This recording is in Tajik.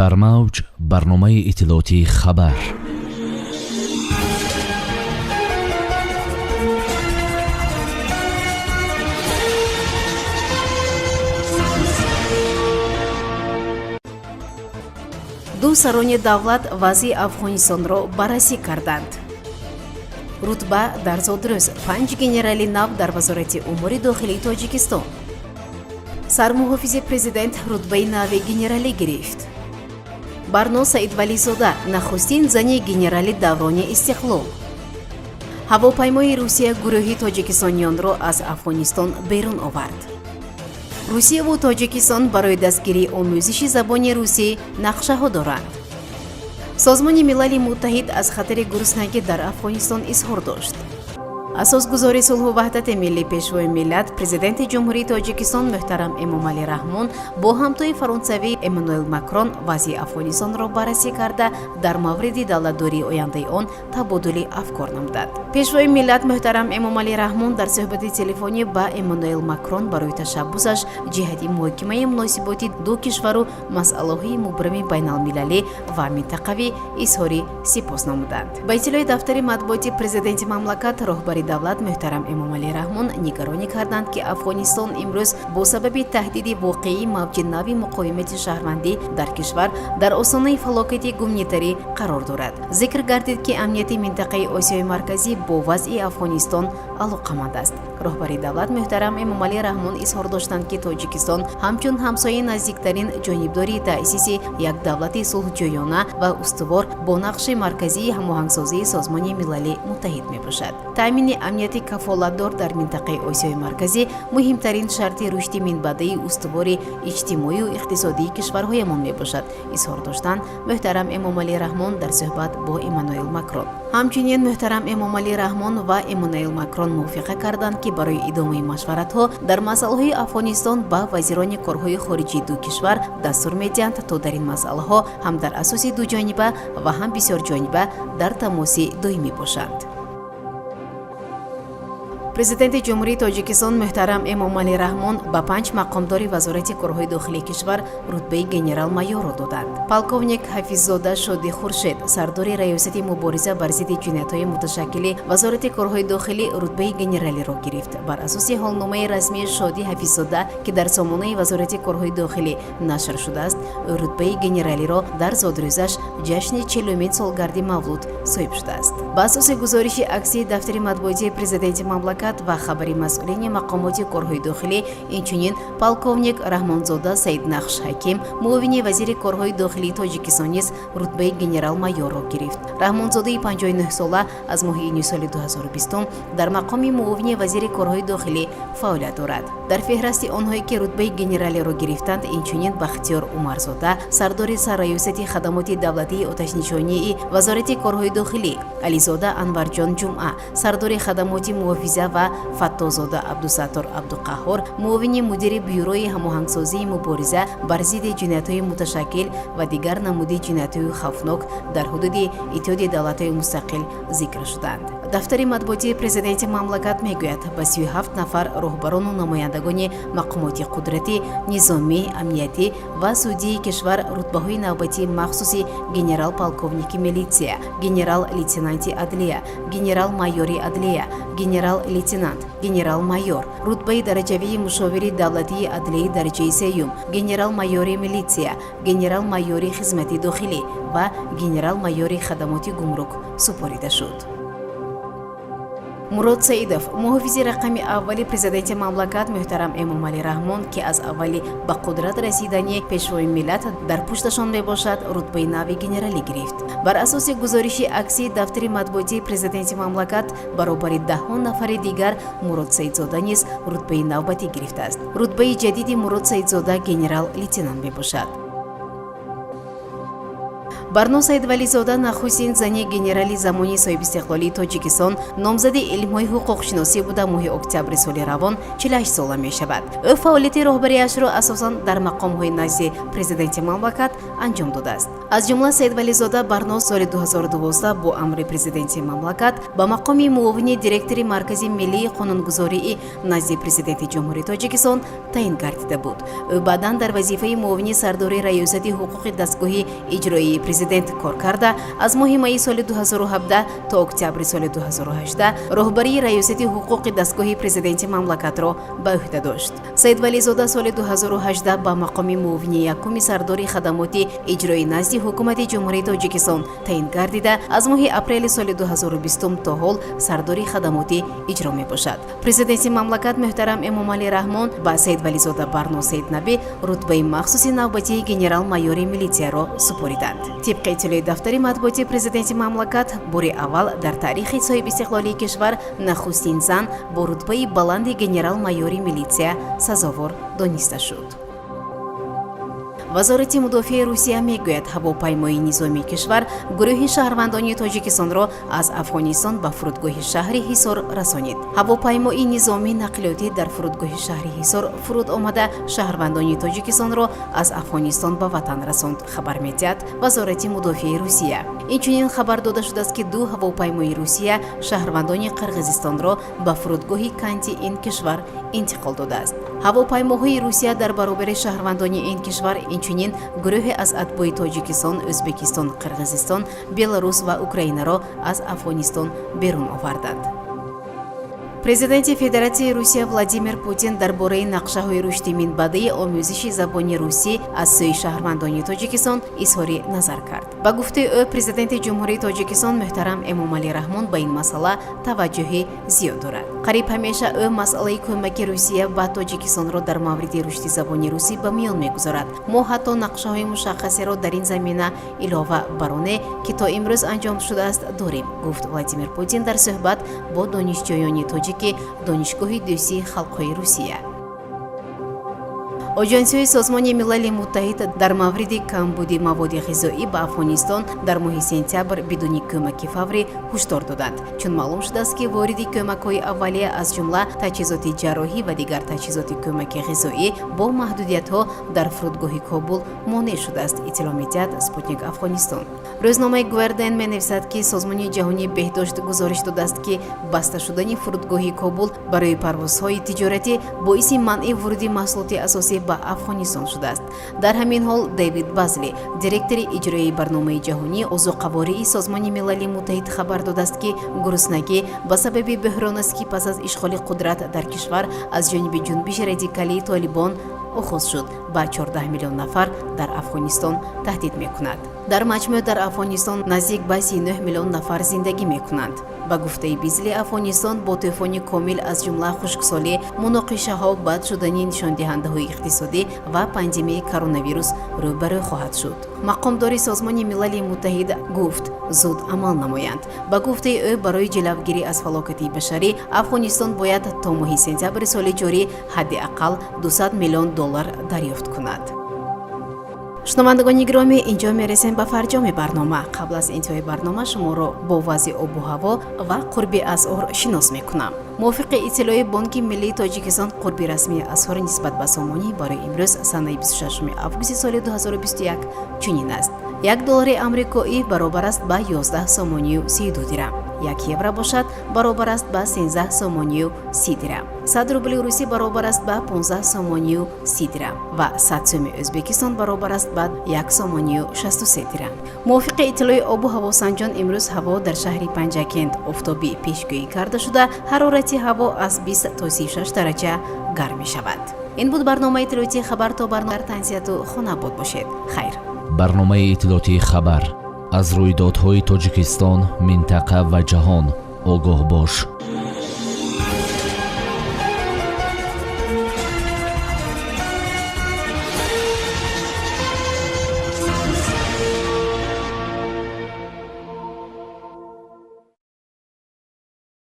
дар мавҷ барномаи иттилоотии хабар. ду сарони давлат вазъи Афғонистонро баррасӣ карданд. рутба дар зодрӯз 5 генерали нав дар вазорати умури дохилии Тоҷикистон. сармуҳофизи президент рутбаи нави генералӣ гирифт. барно саидвализода нахустин зани генерали даврони истиқлол. ҳавопаймои Русия гурӯҳи тоҷикистонёнро аз Афғонистон берун овард. русияву Тоҷикистон барои дастгирии омӯзиши забони русӣ нақшаҳо доранд. созмони милали муттаҳид аз хатари гуруснагӣ дар Афғонистон изҳор дошт. асосгузори сулҳу ваҳдати миллӣ пешвои миллат президенти ҷумҳурии Тоҷикистон муҳтарам Эмомалӣ Раҳмон бо ҳамтои фаронсавӣ Эммануэл Макрон вазъи Афғонистонро баррасӣ карда дар мавриди давлатдории ояндаи он табодули афкор намуданд. пешвои миллат муҳтарам Эмомалӣ Раҳмон дар суҳбати телефонӣ ба Эммануэл Макрон барои ташаббусаш ҷиҳати муҳокимаи муносиботи ду кишвару масъалаҳои мубрами байналмилалӣ ва минтақавӣ изҳори сипос намуданд. ба иттилои дафтари матбуоти президенти мамлакат роҳбари давлат муҳтарам Эмомалӣ Раҳмон нигаронӣ карданд, ки Афғонистон имрӯз бо сабаби таҳдиди воқеии мавҷи нави муқовимати шаҳрвандӣ дар кишвар дар осонаи фалокати гуманитарӣ қарор дорад. зикр гардид, ки амнияти минтақаи Осиёи марказӣ бо вазъи Афғонистон алоқаманд аст. роҳбари давлат муҳтарам Эмомалӣ Раҳмон изҳор доштанд, ки Тоҷикистон ҳамчун ҳамсояи наздиктарин ҷонибдори таъсиси як давлати сулҳҷӯёна ва устувор бо нақши марказии ҳамоҳангсозии Созмони Милалӣ Муттаҳид мебошад. таъмини амнияти кафолатдор дар минтақаи Осиёи марказӣ муҳимтарин шарти рушди минбаъдаи устувори иҷтимоию иқтисодии кишварҳоямон мебошад, изҳор доштанд муҳтарам Эмомалӣ Раҳмон дар суҳбат бо Эммануэл Макрон. ҳамчунин муҳтарам Эмомалӣ Раҳмон ва Эммануэл Макрон мувофиқа карданд, ки барои идомаи машваратҳо дар масъалаҳои Афғонистон ба вазирони корҳои хориҷии ду кишвар дастур медиҳанд, то дар ин масъалаҳо ҳам дар асоси дуҷониба ва ҳам бисёрҷониба дар тамоси доимӣ бошанд. президенти ҷумҳурии Тоҷикистон муҳтарам Эмомалӣ Раҳмон ба 5 мақомдори вазорати корҳои дохилии кишвар рутбаи генерал-майёрро доданд. полковник Ҳафиззода Шоди Хуршед сардори раёсати мубориза бар зидди ҷиноятҳои муташаккили вазорати корҳои дохилӣ рутбаи генералиро гирифт. бар асоси ҳолномаи расмии Шоди Ҳафиззода, ки дар сомонаи вазорати корҳои дохилӣ нашр шудааст, рутбаи генералиро дар зодрӯзаш ҷашни 40-умин солгарди мавлуд соҳиб шудааст. ба асоси гузориши аксии дафтари матбуоти президенти мамлакат ва хабари масъулини мақомоти корҳои дохилӣ, инчунин полковник Раҳмонзода Саиднахш Ҳаким, муовини вазири корҳои дохилии Тоҷикистон низ рутбаи генерал-майёрро гирифт. Раҳмонзодаи 59 сола аз моҳи июни соли 2020 дар мақоми муовини вазири корҳои дохилӣ фаъолият дорад. дар феҳрасти онҳое, ки рутбаи генералиро гирифтанд, инчунин Бахтиёр Умарзода сардори сарраёсати хадамоти давлатии оташнишонии вазорати корҳои дохилӣ, Ализода Анварҷон Ҷумъа сардори хадамоти муҳофиза ва Фаттозода Абдусаттор Абдуқаҳҳор муовини мудири бюрои ҳамоҳангсозии мубориза бар зидди ҷиноятҳои муташаккил ва дигар намуди ҷиноятҳои хавфнок дар ҳудуди Иттиҳоди давлатҳои мустақил зикр шуданд. дафтари матбуоти президенти мамлакат мегӯяд, ба 37 нафар роҳбарону намояндагони мақомоти қудратӣ, низомӣ, амниятӣ ва судии кишвар рутбаҳои навбатии махсуси генерал-полковники милитсия, генерал-лейтенанти адлия, генерал-майёри адлия, генерал-лейтенант, генерал-майёр, рутбаи дараҷавии мушовири давлатии адлияи дараҷаи сеюм, генерал-майёри милитсия, генерал-майёри хизмати дохилӣ ва генерал-майёри хадамоти гумрук супорида шуд. Мурод Саидов, муҳофизи рақами аввали президенти мамлакат муҳтарам Эмомалӣ Раҳмон, ки аз аввали ба қудрат расидани пешвои миллат дар пушташон мебошад, рутбаи нави генералӣ гирифт. бар асоси гузориши аксии дафтари матбуоти президенти мамлакат баробари 10 нафари дигар Мурод Саидзода низ рутбаи навбатӣ гирифтааст. рутбаи ҷадиди Мурод Саидзода генерал-лейтенант мебошад. барно саидвализода нахустин зани генерали замони соҳибистиқлолии тоҷикистон номзади илмҳои ҳуқуқшиносӣ буда моҳи октябри соли равон 48 сола мешавад. ӯ фаъолияти роҳбариашро асосан дар мақомҳои назди президенти мамлакат анҷом додааст. аз ҷумла саидвализода барно соли 2012 бо амри президенти мамлакат ба мақоми муовини директори маркази миллии қонунгузории назди президенти ҷумҳури тоҷикистон таъин гардида буд. ӯ баъдан дар вазифаи муовини сардори раёсати ҳуқуқи дастгоҳи иҷроии президент кор карда, аз моҳи майи соли 2017 то октябри соли 2018 роҳбарии раёсати ҳуқуқи дастгоҳи президенти мамлакатро ба ӯҳда дошт. саидвализода соли 2018 ба мақоми муовини якуми сардори хадамоти иҷрои назди ҳукумати ҷумҳурии тоҷикистон таъин гардида, аз моҳи апрели соли 2020 то ҳол сардори хадамоти иҷро мебошад. президенти мамлакат муҳтарам эмомалӣ раҳмон ба саидвализода барно саиднабӣ рутбаи махсуси навбатии генерал-майёри милитсияро супориданд. тибқи иттилои дафтари матбуоти президенти мамлакат, бори аввал дар таърихи соҳибистиқлолии кишвар нахустин зан бо рутбаи баланди генерал-майёри милитсия сазовор дониста шуд. вазорати мудофиаи русия мегӯяд ҳавопаймои низомии кишвар гурӯҳи шаҳрвандони тоҷикистонро аз афғонистон ба фурудгоҳи шаҳри ҳисор расонид. ҳавопаймои низомии нақлиётӣ дар фурудгоҳи шаҳри ҳисор фуруд омада шаҳрвандони тоҷикистонро аз афғонистон ба ватан расонд, хабар медиҳад вазорати мудофиаи русия. инчунин хабар дода шудааст ки ду ҳавопаймои русия шаҳрвандони қирғизистонро ба фурудгоҳи канти ин кишвар интиқол додааст. ҳавопаймоҳои русия дар баробари шаҳрвандони ин кишвар инчунин гурӯҳе аз атбои тоҷикистон, ӯзбекистон, қирғизистон, беларус ва украинаро аз афғонистон берун оварданд. президенти федератсияи русия Владимир Путин дар бораи нақшаҳои рушди минбаъдаи омӯзиши забони русӣ аз сӯи шаҳрвандони тоҷикистон изҳори назар кард. ба гуфтаи ӯ президенти ҷумҳурии тоҷикистон муҳтарам эмомалӣ раҳмон ба ин масъала таваҷҷӯҳи зиёд дорад. қариб ҳамеша ӯ масъалаи кӯмаки русия ба тоҷикистонро дар мавриди рушди забони русӣ ба миён мегузорад. мо ҳатто нақшаҳои мушаххасеро дар ин замина илова бар оне ки то имрӯз анҷом шудааст дорем, гуфт Владимир Путин дар суҳбат бо донишҷӯёни тоҷик донишгоҳи дӯстии халқҳои русия. оҷонсияи созмони милали муттаҳид дар мавриди камбуди маводи ғизоӣ ба афғонистон дар моҳи сентябр бидуни кӯмаки фаврӣ ҳушдор доданд, чун маълум шудааст ки вориди кӯмакҳои аввалия аз ҷумла таҷҳизоти ҷарроҳӣ ва дигар таҷҳизоти кӯмаки ғизоӣ бо маҳдудиятҳо дар фурудгоҳи Кобул монеъ шудааст, иттилоъ медиҳад Спутник Афғонистон. рӯзномаи Гвардиан менависад ки созмони ҷаҳонии беҳдошт гузориш додааст ки баста шудани фурудгоҳи Кобул барои парвозҳои тиҷоратӣ боиси манъи вуруди маҳсулоти асосӣ ба Афғонистон шудааст. дар ҳамин ҳол Дэвид Базли, директори иҷроии барномаи ҷаҳонӣ озоқавории созмони милали муттаҳид хабар додааст ки гуруснагӣ ба сабаби бӯҳрон аст ки пас аз ишғоли қудрат дар кишвар аз ҷониби ҷунбиши радикалии Толибон оғоз шуд, ба 14 миллион нафар дар Афғонистон таҳдид мекунад. дар маҷмӯъ дар Афғонистон наздик ба 39 миллион нафар зиндагӣ мекунанд. ба гуфтаи Бизли, Афғонистон бо тӯфони комил аз ҷумла хушксолӣ, муноқишаҳо, бад шудани нишондиҳандаҳои иқтисодӣ ва пандемияи коронавирус рӯбарӯ хоҳад шуд. мақомдори созмони милали муттаҳид гуфт зуд амал намоянд. ба гуфтаи ӯ барои ҷилавгирӣ аз фалокати башарӣ Афғонистон бояд то моҳи сентябри соли ҷорӣ ҳадди ақал $200 миллион дарёфт кунад. шунавандагони гиромӣ, инҷо мерасем ба фарҷоми барнома. қабл аз интиҳои барнома шуморо бо вазъи обу ҳаво ва қурби асъор шинос мекунам. мувофиқи иттилои Бонки Миллии Тоҷикистон, қурби расмии асъор нисбат ба сомонӣ барои имрӯз санаи 26 августи соли 2021 чунин аст. $1 амрикоӣ баробар аст ба 11 сомонию 32 дирам. 1 евро бошад баробар аст ба 13 сомонию 30 дирам. 100 рубли русӣ баробар аст ба 15 сомонию 30 дирам ва 100 сӯми Ӯзбекистон баробар аст ба 1 сомонию 63 дирам. мувофиқи иттилои обу ҳаво санҷон, имрӯз ҳаво дар шаҳри Панҷакент офтобӣ пешгӯӣ карда шуда, ҳарорати ҳаво аз 20 то 36 дараҷа гарм мешавад. ин буд барномаи иттилоотии хабар. то барнома тансияту хонабод бошед. хайр. барномаи иттилоотии хабар аз рӯйдодҳои Тоҷикистон, минтақа ва ҷаҳон огоҳ бош.